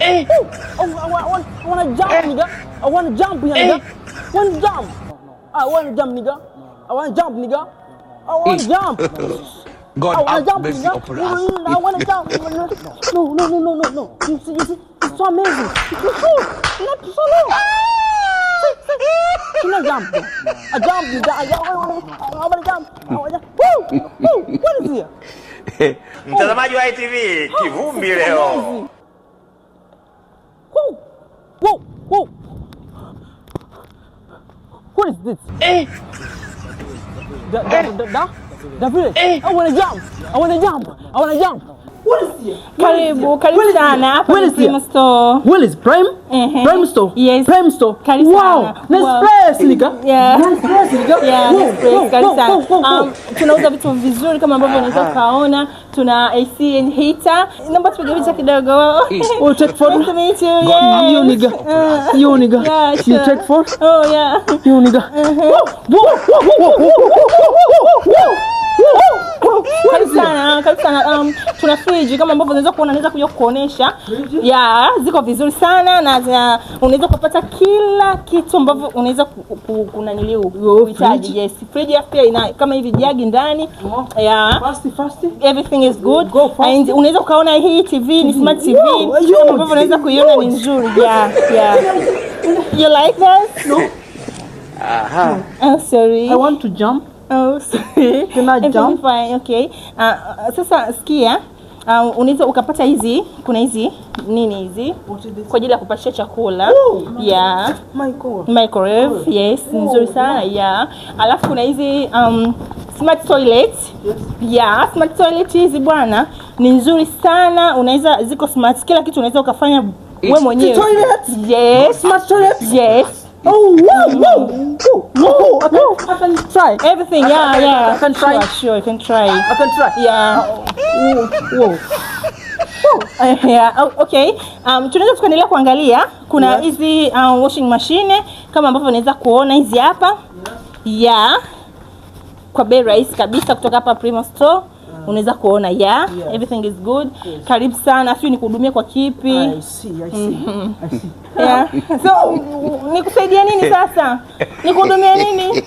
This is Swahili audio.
I wanna jump, nigga. I wanna jump, nigga. Wanna jump. I wanna jump, nigga. I wanna jump, nigga. I wanna jump. God have mercy upon us. I wanna jump. No. You see, it's so amazing. It's so not so long. Can I jump? I jump, nigga. I wanna jump. Woo! What is here? Mtazamaji wa ITV, kivumbi leo. Whoa! What is this? The village. I wanna jump. What is here? Karibu sana hapa Prime Store. What is Prime? Prime Store. Yes. Prime Store. Karibu Wow. sana. Nice place, nigga. Yeah. Nice place, nigga. Yeah, Whoa, nice place. Karibu sana. whoa. Tunauza vitu vizuri kama ambavyo unaweza kaona. Tuna AC and heater. Naomba tupige picha kidogo. Oh, take photo. Nice to meet you. You nigga. You nigga. Yeah, You sure. take photo. Oh yeah. You nigga. Karibu sana. Tuna fridge kama ambavyo unaweza kuona, naweza kuja kuonesha. Yeah, ziko vizuri sana na unaweza kupata kila kitu ambavyo unaweza kunaniliu uhitaji. Yes, fridge pia ina kama hivi jagi ndani. Yeah. Fast. Everything is good. Go fast. And unaweza kuona hii TV ni smart TV. Kama ambavyo unaweza kuiona ni nzuri. Yeah. You like that? No. Oh, sorry. I want to jump. Oh, sorry. Can I jump? Fine, okay. Sasa sikia, unaweza ukapata hizi, kuna hizi nini hizi kwa ajili ya kupashia chakula. Yeah. Microwave. Yes, nzuri sana. Yeah. Alafu kuna hizi smart toilet. Yeah, smart toilet hizi bwana ni nzuri sana. Unaweza ziko smart, kila kitu unaweza ukafanya wewe mwenyewe. Toilet? Yes. Smart toilet? Yes. Oh, wow. I can try. Everything, yeah. I can try. Sure, you can try. I can try. Yeah. Whoa. Yeah, okay. Tunaweza tukaendelea kuangalia. Kuna hizi washing machine kama ambavyo unaweza kuona hizi hapa. Yeah. Kwa bei rahisi kabisa kutoka hapa Primo Store. Unaweza kuona everything is good. Karibu sana. Sio nikuhudumia kwa kipi? I see. Yeah. So nikusaidie nini sasa? Nikuhudumia nini?